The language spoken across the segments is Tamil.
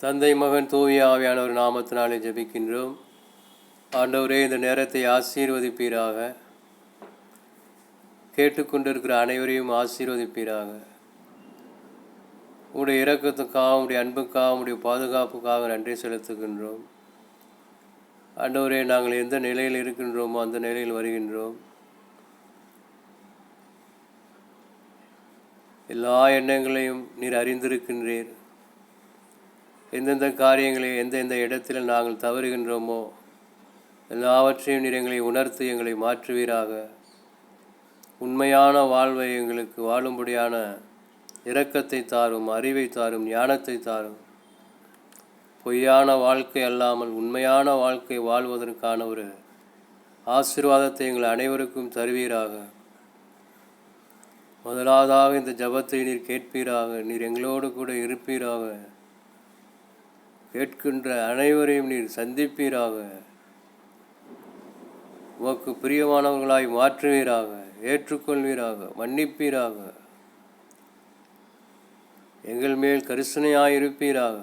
தந்தை மகன் தூய ஆவியானவர் நாமத்தினாலே ஜெபிக்கின்றோம். ஆண்டவரே, இந்த நேரத்தை ஆசீர்வதிப்பீராக. கேட்டுக்கொண்டிருக்கிற அனைவரையும் ஆசீர்வதிப்பீராக. உடைய இரக்கத்துக்காக, உடைய அன்புக்காக, உடைய பாதுகாப்புக்காக நன்றி செலுத்துகின்றோம். ஆண்டவரே, நாங்கள் எந்த நிலையில் இருக்கின்றோமோ அந்த நிலையில் வருகின்றோம். எல்லா எண்ணங்களையும் நீர் அறிந்திருக்கின்றீர். எந்தெந்த காரியங்களை எந்தெந்த இடத்தில் நாங்கள் தவறுகின்றோமோ எல்லாவற்றையும் நீர் எங்களை உணர்த்து எங்களை மாற்றுவீராக. உண்மையான வாழ்வை எங்களுக்கு வாழும்படியான இரக்கத்தை தாரும், அறிவை தாரும், ஞானத்தை தாரும். பொய்யான வாழ்க்கை அல்லாமல் உண்மையான வாழ்க்கை வாழ்வதற்கான ஒரு ஆசீர்வாதத்தை எங்கள் அனைவருக்கும் தருவீராக. முதலாவதாக இந்த ஜபத்தை நீர் கேட்பீராக. நீர் எங்களோடு கூட இருப்பீராக. கேட்கின்ற அனைவரையும் நீர் சந்திப்பீராக. உமக்கு பிரியமானவர்களாய் மாற்றுவீராக, ஏற்றுக்கொள்வீராக, மன்னிப்பீராக. எங்கள் மேல் கரிசனையாயிருப்பீராக.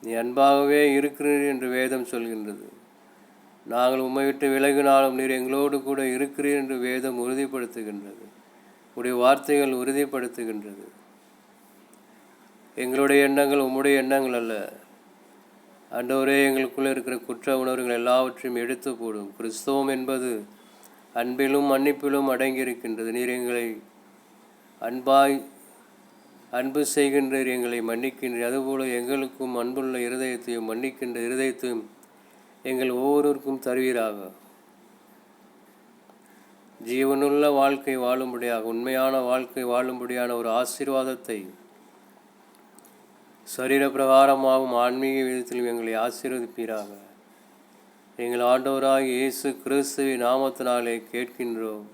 நீ அன்பாகவே இருக்கிறீர் என்று வேதம் சொல்கின்றது. நாங்கள் உம்மை விட்டு விலகினாலும் நீர் எங்களோடு கூட இருக்கிறீர் என்று வேதம் உறுதிப்படுத்துகின்றது. உடைய வார்த்தைகள் உறுதிப்படுத்துகின்றது. எங்களுடைய எண்ணங்கள் உம்முடைய எண்ணங்கள் அல்ல. ஆண்டவரே, எங்களுக்குள்ளே இருக்கிற குற்ற உணர்வுகள் எல்லாவற்றையும் எடுத்து போடும். கிறிஸ்தவம் என்பது அன்பிலும் மன்னிப்பிலும் அடங்கியிருக்கின்றது. நீர் எங்களை அன்பு செய்கின்றீர், எங்களை மன்னிக்கின்றீர். அதுபோல எங்களுக்கும் அன்புள்ள இருதயத்தையும் மன்னிக்கின்ற இருதயத்தையும் எங்கள் ஒவ்வொருவருக்கும் தருவீராக. ஜீவனுள்ள வாழ்க்கை வாழும்படியாக, உண்மையான வாழ்க்கை வாழும்படியான ஒரு ஆசீர்வாதத்தை சரீர பிரகாரமாகவும் ஆன்மீக விதத்திலும் எங்களை ஆசீர்வதிப்பீராக. எங்கள் ஆண்டவராக இயேசு கிறிஸ்துவின் நாமத்தினாலே கேட்கின்றோம்.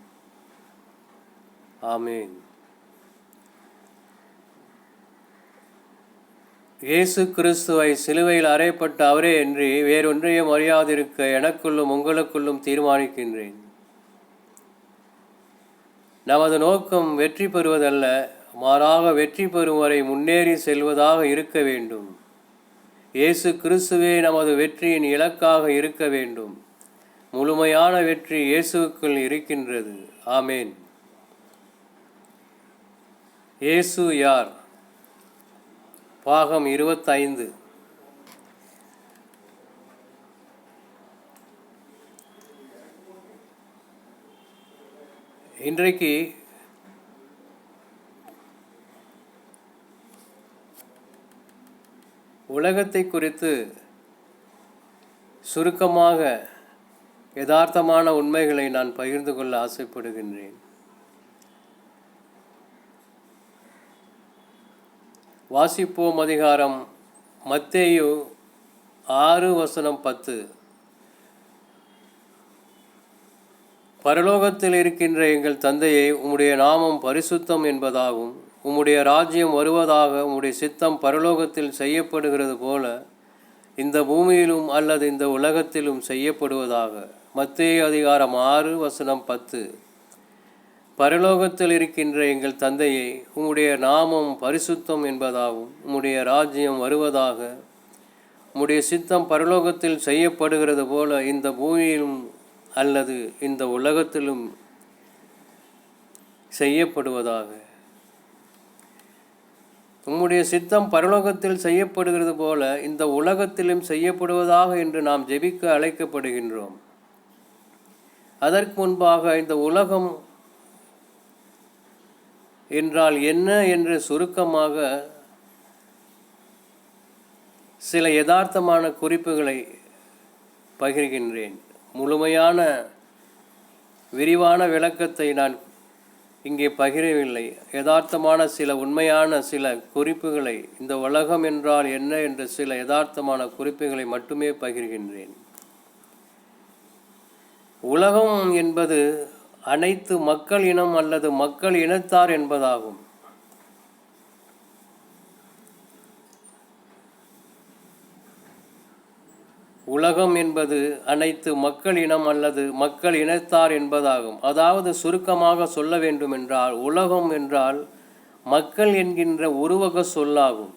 ஆமேன். இயேசு கிறிஸ்துவை சிலுவையில் அறையப்பட்ட அவரே என்று வேறொன்றையும் அறியாதிருக்க எனக்குள்ளும் உங்களுக்குள்ளும் தீர்மானிக்கின்றேன். நமது நோக்கம் வெற்றி பெறுவதல்ல, மாறாக வெற்றி பெறும் வரை முன்னேறி செல்வதாக இருக்க வேண்டும். இயேசு கிறிஸ்துவே நமது வெற்றியின் இலக்காக இருக்க வேண்டும். முழுமையான வெற்றி இயேசுவுக்குள் இருக்கின்றது. ஆமேன். இயேசு யார்? பாகம் 25. இன்றைக்கு உலகத்தை குறித்து சுருக்கமாக யதார்த்தமான உண்மைகளை நான் பகிர்ந்து கொள்ள ஆசைப்படுகின்றேன். வாசிப்போம். அதிகாரம் மத்தேயு 6:10. பரலோகத்தில் இருக்கின்ற எங்கள் தந்தையே, உம்முடைய நாமம் பரிசுத்தம் என்பதாகும். உம்முடைய ராஜ்யம் வருவதாக. உம்முடைய சித்தம் பரலோகத்தில் செய்யப்படுகிறது போல இந்த பூமியிலும் அல்லது இந்த உலகத்திலும் செய்யப்படுவதாக. மத்தேயு அதிகாரம் 6:10. பரலோகத்தில் இருக்கின்ற எங்கள் தந்தையே, உம்முடைய நாமம் பரிசுத்தம் என்பதாகும். உம்முடைய ராஜ்யம் வருவதாக. உம்முடைய சித்தம் பரலோகத்தில் செய்யப்படுகிறது போல இந்த பூமியிலும் அல்லது இந்த உலகத்திலும் செய்யப்படுவதாக. உம்முடைய சித்தம் பரலோகத்தில் செய்யப்படுகிறது போல இந்த உலகத்திலும் செய்யப்படுவதாக என்று நாம் ஜெபிக்க அழைக்கப்படுகின்றோம். அதற்கு முன்பாக இந்த உலகம் என்றால் என்ன என்று சுருக்கமாக சில யதார்த்தமான குறிப்புகளை பகிர்கின்றேன். முழுமையான விரிவான விளக்கத்தை நான் இங்கே பகிரவில்லை. யதார்த்தமான சில உண்மையான சில குறிப்புகளை, இந்த உலகம் என்றால் என்ன என்ற சில யதார்த்தமான குறிப்புகளை மட்டுமே பகிர்கின்றேன். உலகம் என்பது அனைத்து மக்கள் இனம் அல்லது மக்கள் இனத்தார் என்பதாகும். உலகம் என்பது அனைத்து மக்கள் இனம் அல்லது மக்கள் இனத்தார் என்பதாகும். அதாவது சுருக்கமாக சொல்ல வேண்டுமென்றால் உலகம் என்றால் மக்கள் என்கின்ற உருவக சொல்லாகும்.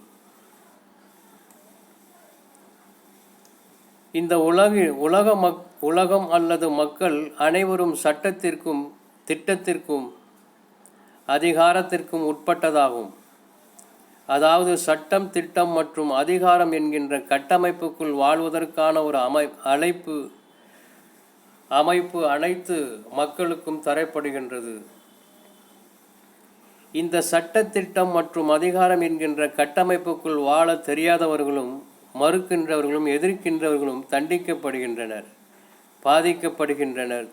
இந்த உலகம் அல்லது மக்கள் அனைவரும் சட்டத்திற்கும் திட்டத்திற்கும் அதிகாரத்திற்கும் உட்பட்டதாகும். அதாவது சட்டம், திட்டம் மற்றும் அதிகாரம் என்கின்ற கட்டமைப்புக்குள் வாழ்வதற்கான ஒரு அமைப்பு அனைத்து மக்களுக்கும் தரப்படுகின்றது. இந்த சட்டத்திட்டம் மற்றும் அதிகாரம் என்கின்ற கட்டமைப்புக்குள் வாழ தெரியாதவர்களும் மறுக்கின்றவர்களும் எதிர்க்கின்றவர்களும் தண்டிக்கப்படுகின்றனர், பாதிக்கப்படுகின்றனர்,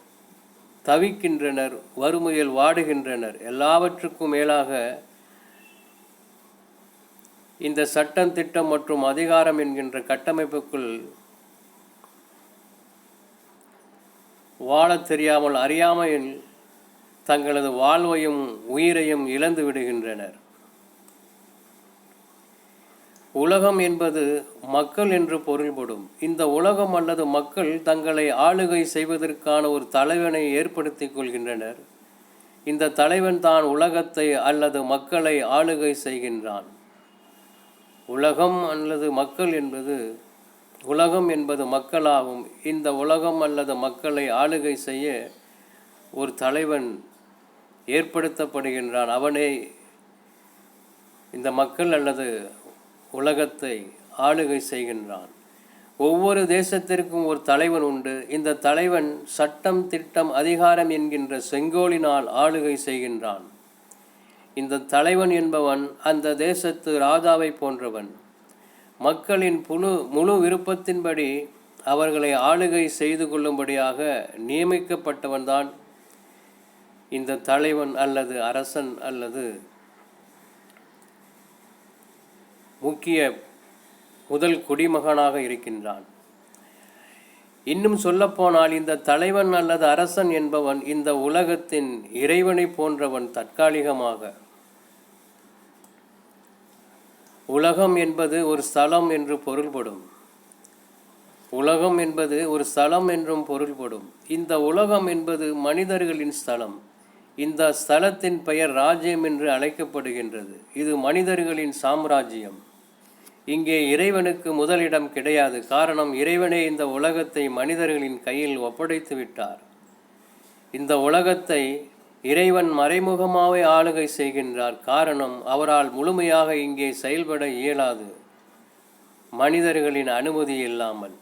தவிக்கின்றனர், வறுமையில் வாடுகின்றனர். எல்லாவற்றுக்கும் மேலாக இந்த சட்டம், திட்டம் மற்றும் அதிகாரம் என்கின்ற கட்டமைப்புக்குள் வாழத் தெரியாமல் அறியாமையில் தங்களது வாழ்வையும் உயிரையும் இழந்து விடுகின்றனர். உலகம் என்பது மக்கள் என்று பொருள்படும். இந்த உலகம் அல்லது மக்கள் தங்களை ஆளுகை செய்வதற்கான ஒரு தலைவனை ஏற்படுத்தி கொள்கின்றனர். இந்த தலைவன் தான் உலகத்தை அல்லது மக்களை ஆளுகை செய்கின்றான். உலகம் என்பது மக்களாகும். இந்த உலகம் அல்லது மக்களை ஆளுகை செய்ய ஒரு தலைவன் ஏற்படுத்தப்படுகின்றான். அவனே இந்த மக்கள் அல்லது உலகத்தை ஆளுகை செய்கின்றான். ஒவ்வொரு தேசத்திற்கும் ஒரு தலைவன் உண்டு. இந்த தலைவன் சட்டம், திட்டம், அதிகாரம் என்கின்ற செங்கோலினால் ஆளுகை செய்கின்றான். இந்த தலைவன் என்பவன் அந்த தேசத்து ராஜாவை போன்றவன். மக்களின் முழு விருப்பத்தின்படி அவர்களை ஆளுகை செய்து கொள்ளும்படியாக நியமிக்கப்பட்டவன்தான் இந்த தலைவன் அல்லது அரசன் அல்லது முக்கிய முதல் குடிமகனாக இருக்கின்றான். இன்னும் சொல்லப்போனால் இந்த தலைவன் அல்லது அரசன் என்பவன் இந்த உலகத்தின் இறைவனை போன்றவன். தற்காலிகமாக உலகம் என்பது ஒரு ஸ்தலம் என்று பொருள்படும். உலகம் என்பது ஒரு ஸ்தலம் என்றும் பொருள்படும். இந்த உலகம் என்பது மனிதர்களின் ஸ்தலம். இந்த ஸ்தலத்தின் பெயர் ராஜ்யம் என்று அழைக்கப்படுகின்றது. இது மனிதர்களின் சாம்ராஜ்யம். இங்கே இறைவனுக்கு முதலிடம் கிடையாது. காரணம், இறைவனே இந்த உலகத்தை மனிதர்களின் கையில் ஒப்படைத்து விட்டார். இந்த உலகத்தை இறைவன் மறைமுகமாகவே ஆளுகை செய்கின்றார். காரணம், அவரால் முழுமையாக இங்கே செயல்பட இயலாது, மனிதர்களின் அனுமதி இல்லாமல்.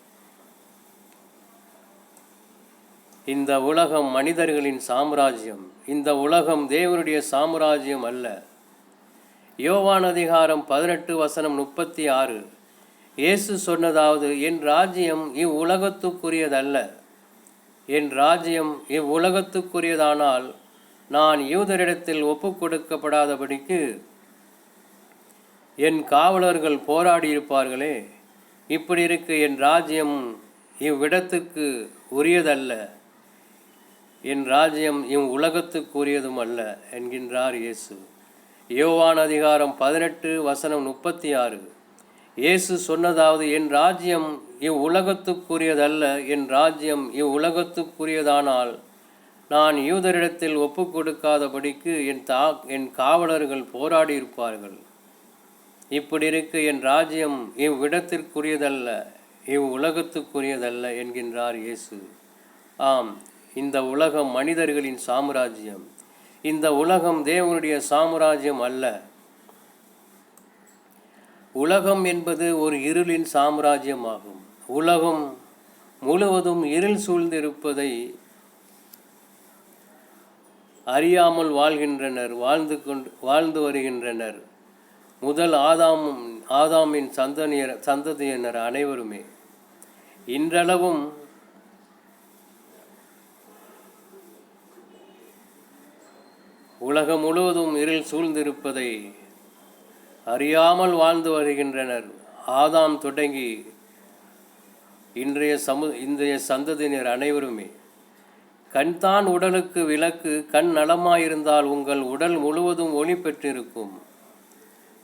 இந்த உலகம் மனிதர்களின் சாம்ராஜ்யம். இந்த உலகம் தேவனுடைய சாம்ராஜ்யம் அல்ல. யோவான் அதிகாரம் 18:36 இயேசு சொன்னதாவது, என் ராஜ்யம் இவ்வுலகத்துக்குரியதல்ல. என் ராஜ்யம் இவ்வுலகத்துக்குரியதானால் நான் யூதரிடத்தில் ஒப்பு கொடுக்கப்படாதபடிக்கு என் காவலர்கள் போராடியிருப்பார்களே. இப்படி இருக்க என் ராஜ்யம் இவ்விடத்துக்கு உரியதல்ல, என் ராஜ்யம் இவ்வுலகத்துக்குரியதும் அல்ல என்கின்றார் இயேசு. யோவான் அதிகாரம் 18:36 இயேசு சொன்னதாவது, என் ராஜ்யம் இவ்வுலகத்துக்குரியதல்ல. என் ராஜ்யம் இவ்வுலகத்துக்குரியதானால் நான் யூதரிடத்தில் ஒப்பு கொடுக்காதபடிக்கு என் காவலர்கள் போராடியிருப்பார்கள். இப்படி இருக்க என் ராஜ்யம் இவ்விடத்திற்குரியதல்ல, இவ்வுலகத்துக்குரியதல்ல என்கின்றார் இயேசு. ஆம், இந்த உலகம் மனிதர்களின் சாம்ராஜ்யம். இந்த உலகம் தேவனுடைய சாம்ராஜ்யம் அல்ல. உலகம் என்பது ஒரு இருளின் சாம்ராஜ்யமாகும். உலகம் முழுவதும் இருள் சூழ்ந்திருப்பதை அறியாமல் வாழ்ந்து வருகின்றனர். முதல் ஆதாமின் சந்ததியினர் அனைவருமே. இன்றளவும் உலகம் முழுவதும் இருள் சூழ்ந்திருப்பதை அறியாமல் வாழ்ந்து வருகின்றனர். ஆதாம் தொடங்கி இன்றைய சந்ததியினர் அனைவருமே. கண்தான் உடலுக்கு விளக்கு. கண் நலமாயிருந்தால் உங்கள் உடல் முழுவதும் ஒளி பெற்றிருக்கும்.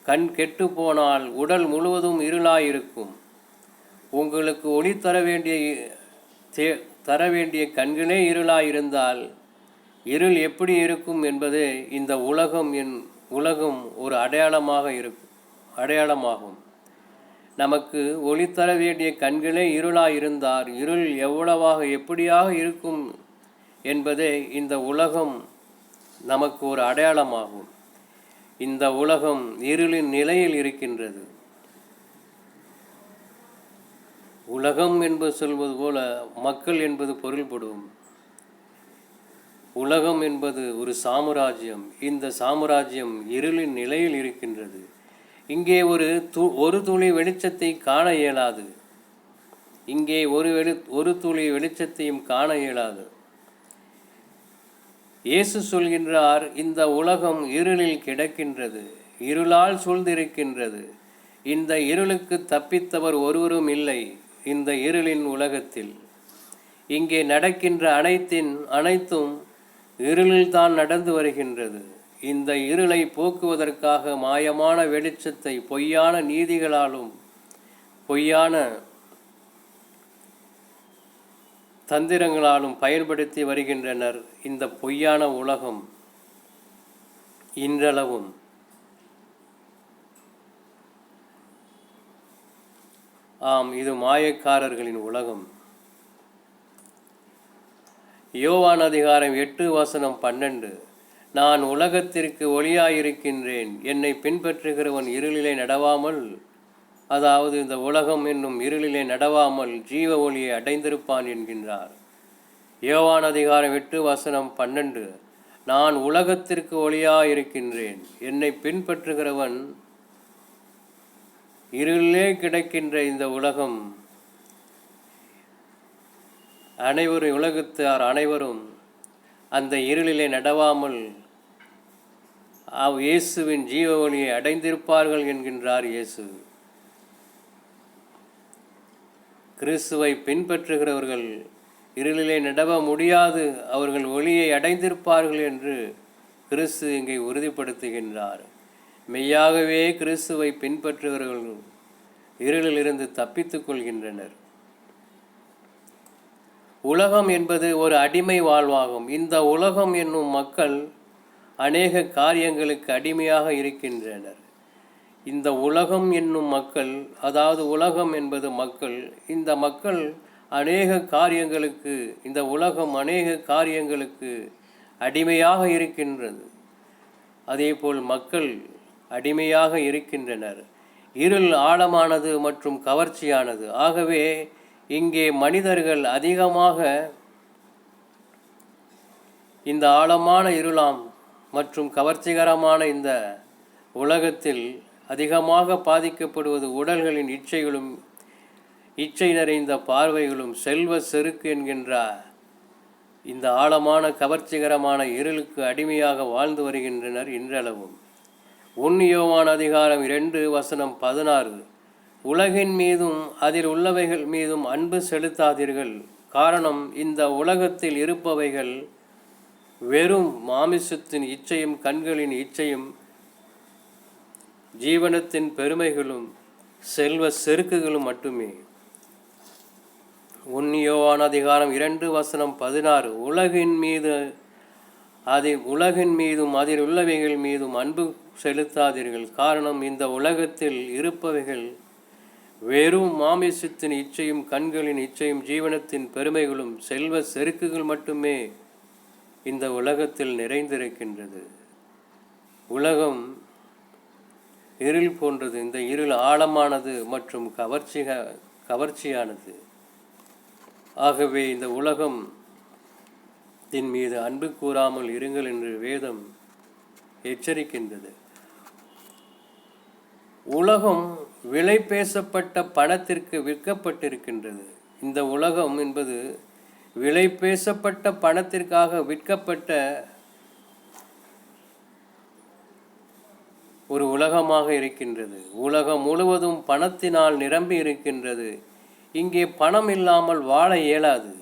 கண் கெட்டு போனால் உடல் முழுவதும் இருளாயிருக்கும். உங்களுக்கு ஒளி தர வேண்டிய கண்களே இருளாயிருந்தால் இருள் எப்படி இருக்கும் என்பதே இந்த உலகம் ஒரு அடையாளமாகும். நமக்கு ஒளி தர வேண்டிய கண்களே இருளாயிருந்தார் இருள் எப்படியாக இருக்கும் என்பதே இந்த உலகம் நமக்கு ஒரு அடையாளமாகும். இந்த உலகம் இருளின் நிலையில் இருக்கின்றது. உலகம் என்பது சொல்வது போல மக்கள் என்பது பொருள்படும். உலகம் என்பது ஒரு சாம்ராஜ்யம். இந்த சாம்ராஜ்யம் இருளின் நிலையில் இருக்கின்றது. இங்கே ஒரு துளி வெளிச்சத்தை காண இயலாது. இங்கே ஒரு துளி வெளிச்சத்தையும் காண இயலாது. இயேசு சொல்கின்றார், இந்த உலகம் இருளில் கிடக்கின்றது, இருளால் சூழ்ந்திருக்கின்றது. இந்த இருளுக்கு தப்பித்தவர் ஒருவரும் இல்லை. இந்த இருளின் உலகத்தில் இங்கே நடக்கின்ற அனைத்தும் இருளில்தான் நடந்து வருகின்றது. இந்த இருளை போக்குவதற்காக மாயமான வெளிச்சத்தை பொய்யான நீதிகளாலும் பொய்யான தந்திரங்களாலும் பயன்படுத்தி வருகின்றனர். இந்த பொய்யான உலகம் இன்றளவும் இது மாயக்காரர்களின் உலகம். யோவான் அதிகாரம் 8:12, நான் உலகத்திற்கு ஒளியாயிருக்கின்றேன், என்னை பின்பற்றுகிறவன் இருளிலே நடவாமல், அதாவது இந்த உலகம் என்னும் இருளிலே நடவாமல் ஜீவ ஒளியை அடைந்திருப்பான் என்கின்றார். யோவான் அதிகாரம் 8:12, நான் உலகத்திற்கு ஒளியாயிருக்கின்றேன், என்னை பின்பற்றுகிறவன் இருளிலே கிடக்கின்ற இந்த உலகம் உலகத்தார் அனைவரும் அந்த இருளிலே நடவாமல் இயேசுவின் ஜீவ ஒளியை அடைந்திருப்பார்கள் என்கின்றார் இயேசு. கிறிஸ்துவை பின்பற்றுகிறவர்கள் இருளிலே நடவ முடியாது, அவர்கள் ஒளியை அடைந்திருப்பார்கள் என்று கிறிஸ்து இங்கே உறுதிப்படுத்துகின்றார். மெய்யாகவே கிறிஸ்துவை பின்பற்றுகிறவர்கள் இருளிலிருந்து தப்பித்துக் கொள்கின்றனர். உலகம் என்பது ஒரு அடிமை வாழ்வாகும். இந்த உலகம் என்னும் மக்கள் அநேக காரியங்களுக்கு அடிமையாக இருக்கின்றனர். இந்த உலகம் என்னும் மக்கள், அதாவது உலகம் என்பது மக்கள், இந்த மக்கள் இந்த உலகம் அநேக காரியங்களுக்கு அடிமையாக இருக்கின்றது. அதேபோல் மக்கள் அடிமையாக இருக்கின்றனர். இருள் ஆழமானது மற்றும் கவர்ச்சியானது. ஆகவே இங்கே மனிதர்கள் அதிகமாக இந்த ஆழமான இருளாம் மற்றும் கவர்ச்சிகரமான இந்த உலகத்தில் அதிகமாக பாதிக்கப்படுவது உடல்களின் இச்சைகளும் இச்சை நிறைந்த பார்வைகளும் செல்வ செருக்கு என்கின்ற இந்த ஆழமான கவர்ச்சிகரமான இருளுக்கு அடிமையாக வாழ்ந்து வருகின்றனர் இன்றளவும். 1 யோவான் அதிகாரம் 2:16, உலகின் மீதும் அதில் உள்ளவைகள் மீதும் அன்பு செலுத்தாதீர்கள், காரணம் இந்த உலகத்தில் இருப்பவைகள் வெறும் மாமிசத்தின் இச்சையும் கண்களின் இச்சையும் ஜீவனத்தின் பெருமைகளும் செல்வ செருக்குகளும் மட்டுமே. 1 யோவான் அதிகாரம் 2:16, உலகின் மீதும் அதில் உள்ளவைகள் மீதும் அன்பு செலுத்தாதீர்கள், காரணம் இந்த உலகத்தில் இருப்பவைகள் வெறும் மாமிசத்தின் இச்சையும் கண்களின் இச்சையும் ஜீவனத்தின் பெருமைகளும் செல்வ செருக்குகள் மட்டுமே இந்த உலகத்தில் நிறைந்திருக்கின்றது. உலகம் இருள் போன்றது. இந்த இருள் ஆழமானது மற்றும் கவர்ச்சியானது. ஆகவே இந்த உலகத்தின் மீது அன்பு கூறாமல் இருங்கள் என்று வேதம் எச்சரிக்கின்றது. உலகம் விலை பேசப்பட்ட பணத்திற்கு விற்கப்பட்டிருக்கின்றது. இந்த உலகம் என்பது விலை பேசப்பட்ட பணத்திற்காக விற்கப்பட்ட ஒரு உலகமாக இருக்கின்றது. உலகம் முழுவதும் பணத்தினால் நிரம்பி இருக்கின்றது. இங்கே பணம் இல்லாமல் வாழ இயலாது.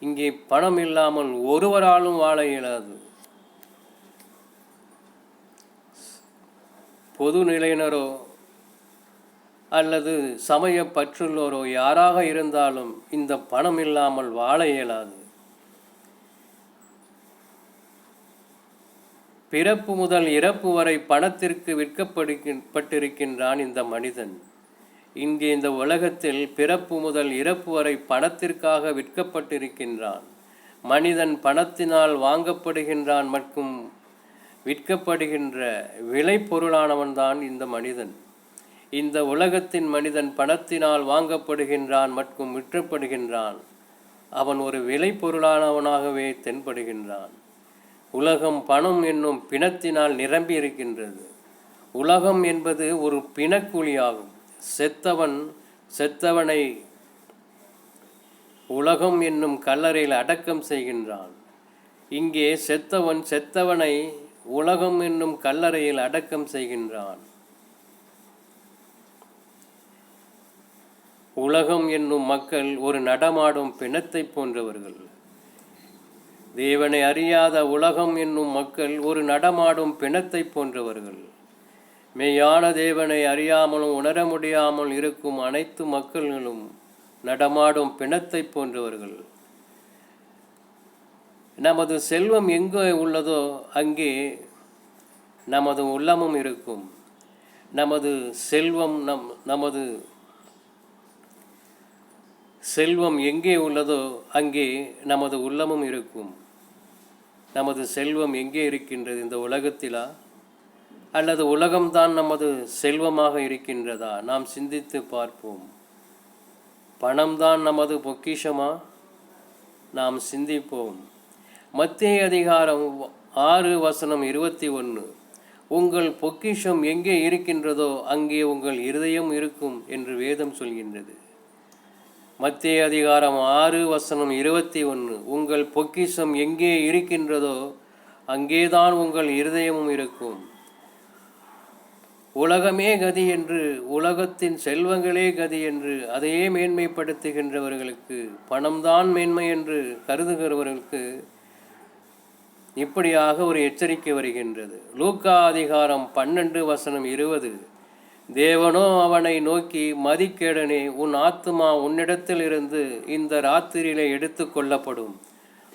இங்கே பணம் இல்லாமல் ஒருவராலும் வாழ இயலாது. பொது நிலையினரோ அல்லது சமய பற்றுள்ளோரோ யாராக இருந்தாலும் இந்த பணம் இல்லாமல் வாழ இயலாது. பிறப்பு முதல் இறப்பு வரை பணத்திற்கு விற்கப்பட்டிருக்கின்றான் இந்த மனிதன். இங்கே இந்த உலகத்தில் பிறப்பு முதல் இறப்பு வரை பணத்திற்காக விற்கப்பட்டிருக்கின்றான். மனிதன் பணத்தினால் வாங்கப்படுகின்றான் மற்றும் விற்கப்படுகின்ற விலை பொருளானவன்தான் இந்த மனிதன். இந்த உலகத்தின் மனிதன் பணத்தினால் வாங்கப்படுகின்றான் மற்றும் விற்கப்படுகின்றான். அவன் ஒரு விலை பொருளானவனாகவே தென்படுகின்றான். உலகம் பணம் என்னும் பிணத்தினால் நிரம்பி இருக்கின்றது. உலகம் என்பது ஒரு பிணக்குழியாகும். செத்தவனை உலகம் என்னும் கல்லறையில் அடக்கம் செய்கின்றான். இங்கே செத்தவனை உலகம் என்னும் கல்லறையில் அடக்கம் செய்கின்றான். உலகம் என்னும் மக்கள் ஒரு நடமாடும் பிணத்தை போன்றவர்கள். தேவனை அறியாத உலகம் என்னும் மக்கள் ஒரு நடமாடும் பிணத்தை போன்றவர்கள். மெய்யான தேவனை அறியாமலும் உணர முடியாமல் இருக்கும் அனைத்து மக்கள்களும் நடமாடும் பிணத்தை போன்றவர்கள். நமது செல்வம் எங்கே உள்ளதோ அங்கே நமது உள்ளமும் இருக்கும். நமது செல்வம் எங்கே உள்ளதோ அங்கே நமது உள்ளமும் இருக்கும். நமது செல்வம் எங்கே இருக்கின்றது? இந்த உலகத்திலா அல்லது உலகம்தான் நமது செல்வமாக இருக்கின்றதா? நாம் சிந்தித்து பார்ப்போம். பணம்தான் நமது பொக்கிஷமா? நாம் சிந்திப்போம். மத்தேயு அதிகாரம் 6:21, உங்கள் பொக்கிஷம் எங்கே இருக்கின்றதோ அங்கே உங்கள் இருதயம் இருக்கும் என்று வேதம் சொல்கின்றது. மத்தேயு அதிகாரம் 6:21, உங்கள் பொக்கிஷம் எங்கே இருக்கின்றதோ அங்கேதான் உங்கள் இருதயமும் இருக்கும். உலகமே கதி என்று, உலகத்தின் செல்வங்களே கதி என்று அதையே மேன்மைப்படுத்துகின்றவர்களுக்கு, பணம்தான் மேன்மை என்று கருதுகிறவர்களுக்கு இப்படியாக ஒரு எச்சரிக்கை வருகின்றது. லூக்கா அதிகாரம் 12:20, தேவனோ அவனை நோக்கி, மதிகேடனே, உன் ஆத்துமா உன்னிடத்தில் இருந்து இந்த ராத்திரியிலே எடுத்து கொள்ளப்படும்.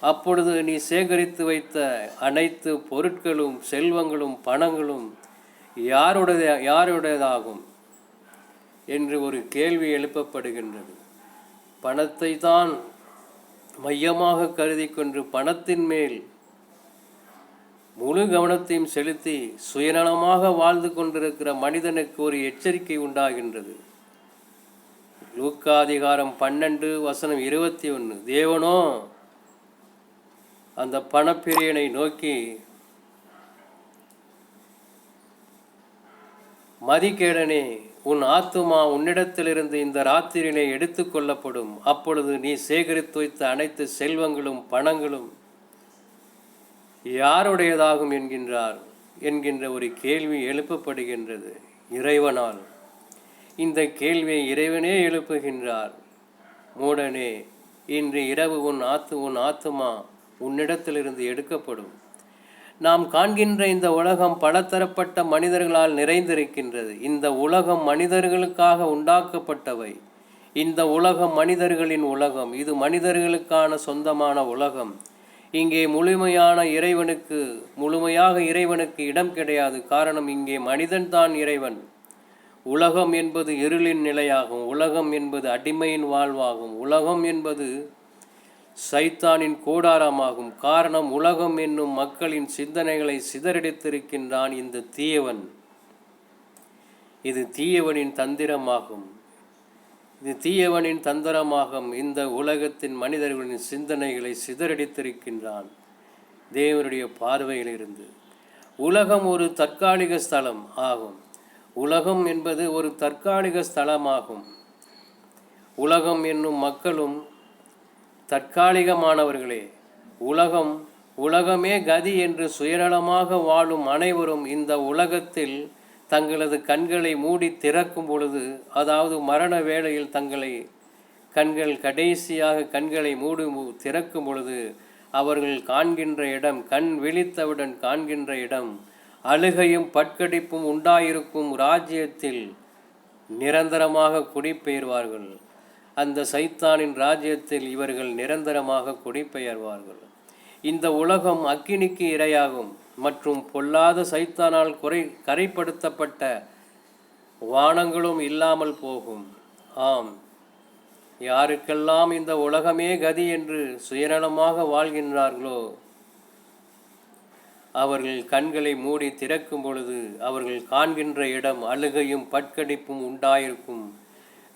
அப்பொழுது நீ சேகரித்து வைத்த அனைத்து பொருட்களும் செல்வங்களும் பணங்களும் யாருடையதாகும் என்று ஒரு கேள்வி எழுப்பப்படுகின்றது. பணத்தை தான் மையமாக கருதி கொண்டு பணத்தின் மேல் முழு கவனத்தையும் செலுத்தி சுயநலமாக வாழ்ந்து கொண்டிருக்கிற மனிதனுக்கு ஒரு எச்சரிக்கை உண்டாகின்றது. லூக்கா அதிகாரம் 12:21, தேவனோ அந்த பணப்பிரியனை நோக்கி, மதிகேடனே, உன் ஆத்துமா உன்னிடத்திலிருந்து இந்த ராத்திரியிலே எடுத்து கொள்ளப்படும். அப்பொழுது நீ சேகரித்து வைத்த அனைத்து செல்வங்களும் பணங்களும் யாருடையதாகும் என்கின்ற ஒரு கேள்வி எழுப்பப்படுகின்றது இறைவனால். இந்த கேள்வியை இறைவனே எழுப்புகின்றார். மூடனே, இன்று இரவு உன் ஆத்துமா உன்னிடத்திலிருந்து எடுக்கப்படும். நாம் காண்கின்ற இந்த உலகம் பலதரப்பட்ட மனிதர்களால் நிறைந்திருக்கின்றது. இந்த உலகம் மனிதர்களுக்காக உண்டாக்கப்பட்டவை. இந்த உலகம் மனிதர்களின் உலகம். இது மனிதர்களுக்கான சொந்தமான உலகம். இங்கே முழுமையாக இறைவனுக்கு இடம் கிடையாது. காரணம், இங்கே மனிதன்தான் இறைவன். உலகம் என்பது இருளின் நிலையாகும். உலகம் என்பது அடிமையின் வாழ்வாகும். உலகம் என்பது சைத்தானின் கூடாரமாகும். காரணம், உலகம் என்னும் மக்களின் சிந்தனைகளை சிதறடித்திருக்கின்றான் இந்த தீயவன். இது தீயவனின் தந்திரமாகும். இந்த உலகத்தின் மனிதர்களின் சிந்தனைகளை சிதறடித்திருக்கின்றான் தேவனுடைய பார்வையிலிருந்து. உலகம் ஒரு தற்காலிக ஸ்தலம் ஆகும். உலகம் என்பது ஒரு தற்காலிக ஸ்தலமாகும். உலகம் என்னும் மக்களும் தற்காலிகமானவர்களே. உலகமே கதி என்று சுயநலமாக வாழும் அனைவரும் இந்த உலகத்தில் தங்களது கண்களை மூடி திறக்கும் பொழுது, அதாவது மரண வேளையில் கடைசியாக கண்களை திறக்கும் பொழுது அவர்கள் காண்கின்ற இடம், கண் விழித்தவுடன் காண்கின்ற இடம், அழுகையும் பட்கடிப்பும் உண்டாயிருக்கும் ராஜ்யத்தில் நிரந்தரமாக குடிபெயர்வார்கள். அந்த சைத்தானின் ராஜ்யத்தில் இவர்கள் நிரந்தரமாக குடிபெயர்வார்கள். இந்த உலகம் அக்கினிக்கு இரையாகும் மற்றும் பொல்லாத சைத்தானால் கரைப்படுத்தப்பட்ட வானங்களும் இல்லாமல் போகும். ஆம், யாருக்கெல்லாம் இந்த உலகமே கதி என்று சுயநலமாக வாழ்கின்றார்களோ அவர்கள் கண்களை மூடி திறக்கும் பொழுது அவர்கள் காண்கின்ற இடம் அழுகையும் பட்கடிப்பும் உண்டாயிருக்கும்.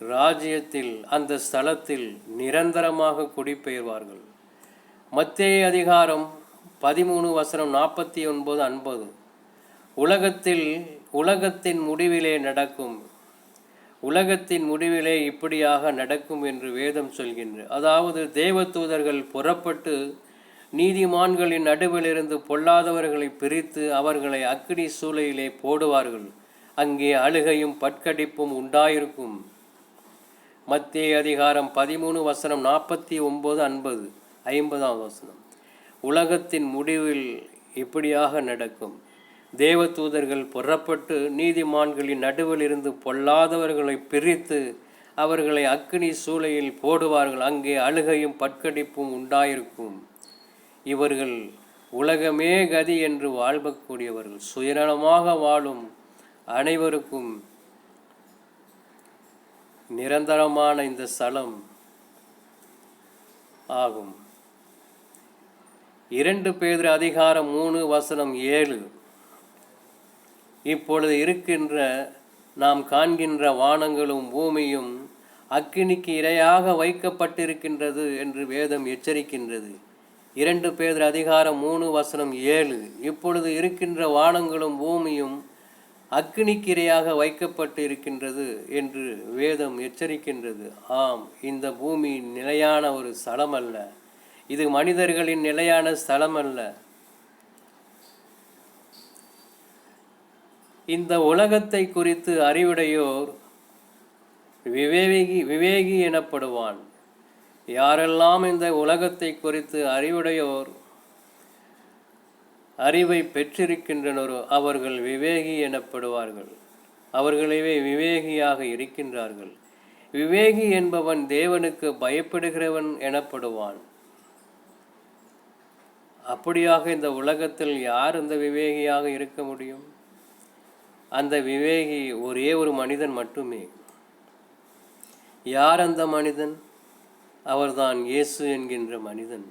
ராஜ்யத்தில் அந்த ஸ்தலத்தில் நிரந்தரமாக குடிபெயர்வார்கள். மத்தேயு அதிகாரம் 13 வசனம் 49-50. உலகத்தின் முடிவிலே நடக்கும். உலகத்தின் முடிவிலே இப்படியாக நடக்கும் என்று வேதம் சொல்கின்றது. அதாவது தேவதூதர்கள் புறப்பட்டு நீதிமான்களின் நடுவிலிருந்து பொல்லாதவர்களை பிரித்து அவர்களை அக்கினி சூளையிலே போடுவார்கள். அங்கே அழுகையும் பட்கடிப்பும் உண்டாயிருக்கும். மத்தேயு அதிகாரம் 13 வசனம் 49-50. 50ஆம் வசனம். உலகத்தின் முடிவில் இப்படியாக நடக்கும். தேவதூதர்கள் புறப்பட்டு நீதிமான்களின் நடுவில் இருந்து பொல்லாதவர்களை பிரித்து அவர்களை அக்கினி சூளையில் போடுவார்கள். அங்கே அழுகையும் பட்கடிப்பும் உண்டாயிருக்கும். இவர்கள் உலகமே கதி என்று வாழ்வக்கூடியவர்கள். சுயநலமாக வாழும் அனைவருக்கும் நிரந்தரமான இந்த ஸ்தலம் ஆகும். 2 பேதுரு அதிகாரம் 3 வசனம் 7. இப்பொழுது இருக்கின்ற நாம் காண்கின்ற வானங்களும் பூமியும் அக்கினிக்கு இரையாக வைக்கப்பட்டிருக்கின்றது என்று வேதம் எச்சரிக்கின்றது. 2 பேதுரு அதிகாரம் 3 வசனம் 7. இப்பொழுது இருக்கின்ற வானங்களும் பூமியும் அக்கினிக்கு இரையாக வைக்கப்பட்டு இருக்கின்றது என்று வேதம் எச்சரிக்கின்றது. ஆம், இந்த பூமி நிலையான ஒரு ஸ்தலம் அல்ல. இது மனிதர்களின் நிலையான ஸ்தலம் அல்ல. இந்த உலகத்தை குறித்து அறிவுடையோர் விவேகி எனப்படுவான். யாரெல்லாம் இந்த உலகத்தை குறித்து அறிவுடையோர் அறிவை பெற்றிருக்கின்றனரோ அவர்கள் விவேகி எனப்படுவார்கள். அவர்களே விவேகியாக இருக்கின்றார்கள். விவேகி என்பவன் தேவனுக்கு பயப்படுகிறவன் எனப்படுவான். அப்படியாக இந்த உலகத்தில் யார் இந்த விவேகியாக இருக்க முடியும்? அந்த விவேகி ஒரே ஒரு மனிதன் மட்டுமே. யார் அந்த மனிதன்? அவர்தான் இயேசு என்கின்ற மனிதன்.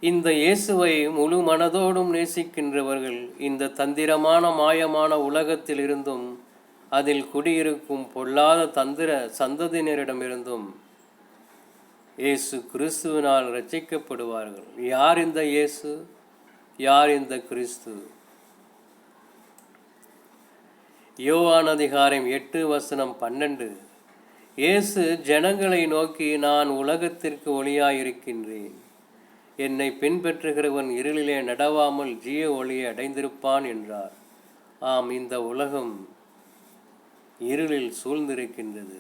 இந்த இயேசுவை முழு மனதோடும் நேசிக்கின்றவர்கள் இந்த தந்திரமான மாயமான உலகத்தில் இருந்தும் அதில் குடியிருக்கும் பொல்லாத தந்திர சந்ததியினரிடமிருந்தும் இயேசு கிறிஸ்துவினால் ரட்சிக்கப்படுவார்கள். யார் இந்த இயேசு? யார் இந்த கிறிஸ்து? யோவான் அதிகாரம் 8 வசனம் 12. இயேசு ஜனங்களை நோக்கி, நான் உலகத்திற்கு ஒளியாயிருக்கின்றேன். என்னை பின்பற்றுகிறவன் இருளிலே நடவாமல் ஜீவ ஒளியை அடைந்திருப்பான் என்றார். ஆம், இந்த உலகம் இருளில் சூழ்ந்திருக்கின்றது.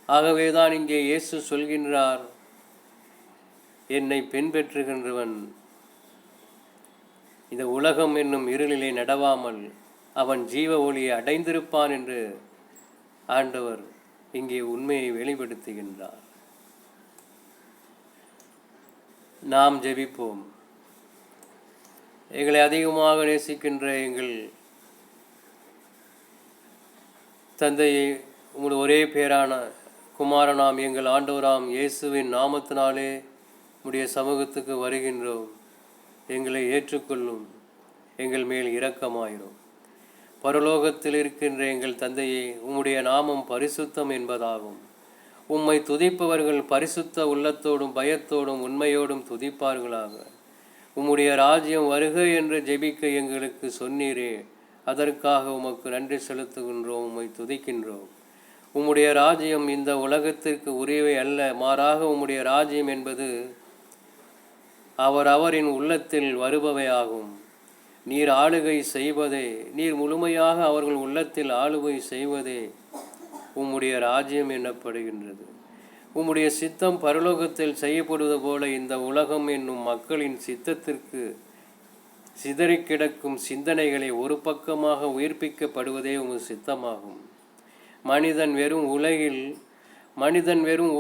ஆகவேதான் இங்கே இயேசு சொல்கின்றார், என்னை பின்பற்றுகின்றவன் இந்த உலகம் என்னும் இருளிலே நடவாமல் அவன் ஜீவ ஒளியை அடைந்திருப்பான் என்று ஆண்டவர் இங்கே உண்மையை வெளிப்படுத்துகின்றார். நாம் ஜெபிப்போம். எங்களை அதிகமாக நேசிக்கின்ற எங்கள் தந்தையை, உங்களுடைய ஒரே பேரான குமாரனாம் எங்கள் ஆண்டவராம் இயேசுவின் நாமத்தினாலே உம்முடைய சமூகத்துக்கு வருகின்றோம். எங்களை ஏற்றுக்கொள்ளும். எங்கள் மேல் இரக்கமாயிரும். பரலோகத்தில் இருக்கின்ற எங்கள் தந்தையே, உம்முடைய நாமம் பரிசுத்தம் என்பதாகும். உம்மை துதிப்பவர்கள் பரிசுத்த உள்ளத்தோடும் பயத்தோடும் உண்மையோடும் துதிப்பார்களாக. உம்முடைய ராஜ்யம் வருக என்று ஜெபிக்க எங்களுக்கு சொன்னீரே, அதற்காக உமக்கு நன்றி செலுத்துகின்றோம், உம்மை துதிக்கின்றோம். உம்முடைய ராஜ்யம் இந்த உலகத்திற்கு உரியவை அல்ல, மாறாக உம்முடைய ராஜ்யம் என்பது அவரின் உள்ளத்தில் வருபவையாகும். நீர் ஆளுகை செய்வதே, நீர் முழுமையாக அவர்கள் உள்ளத்தில் ஆளுகை செய்வதே உம்முடைய ராஜ்யம் எனப்படுகின்றது. உம்முடைய சித்தம் பரலோகத்தில் செய்யப்படுவது போல இந்த உலகம் என்னும் மக்களின் சித்தத்திற்கு சிதறி கிடக்கும் சிந்தனைகளை ஒரு பக்கமாக உயிர்ப்பிக்கப்படுவதே உமது சித்தமாகும். மனிதன் வெறும்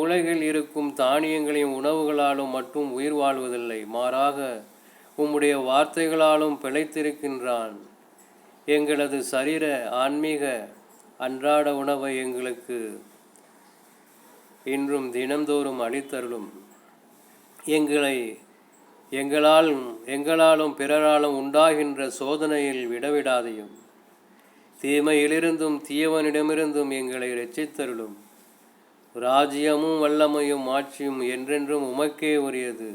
உலகில் இருக்கும் தானியங்களையும் உணவுகளாலும் மட்டும் உயிர் வாழ்வதில்லை, மாறாக உம்முடைய வார்த்தைகளாலும் பிழைத்திருக்கின்றான். எங்களது சரீர ஆன்மீக அன்றாட உணவை எங்களுக்கு இன்றும் தினந்தோறும் அளித்தருளும். எங்களாலும் பிறராலும் உண்டாகின்ற சோதனையில் விடவிடாதையும், தீமையிலிருந்தும் தீயவனிடமிருந்தும் எங்களை இரட்சித்தருளும். ராஜ்யமும் வல்லமையும் ஆட்சியும் என்றென்றும் உமக்கே உரியது.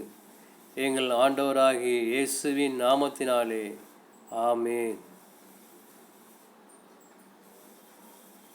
எங்கள் ஆண்டவராகிய இயேசுவின் நாமத்தினாலே ஆமென்.